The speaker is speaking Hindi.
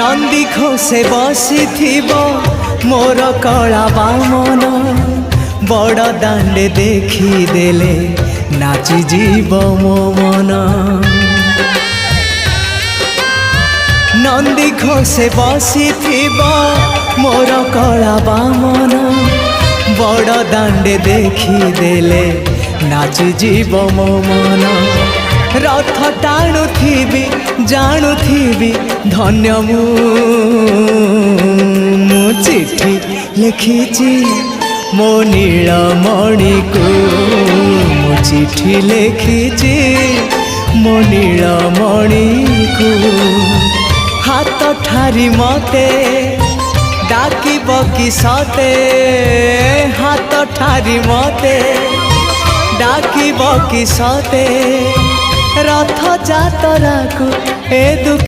नंदी घोषे बसी मोर कला बामन बड़ दांडे देखी देले नाची जीव मो मन। नंदी घोषे बसी मोर कला बामन बड़ दांडे देखी देले नाची जीव मो मन। रथ टाणुथिबी जाणुथिबी धन्य मु चिठी लिखिची मो नीलमणि को मु चिठी लिखिची मो नीलमणि को। हाथ ठारी मते डाकिब कि सते हाथ ठारी मते डाकिब कि सते रथ जातरा को ए दुख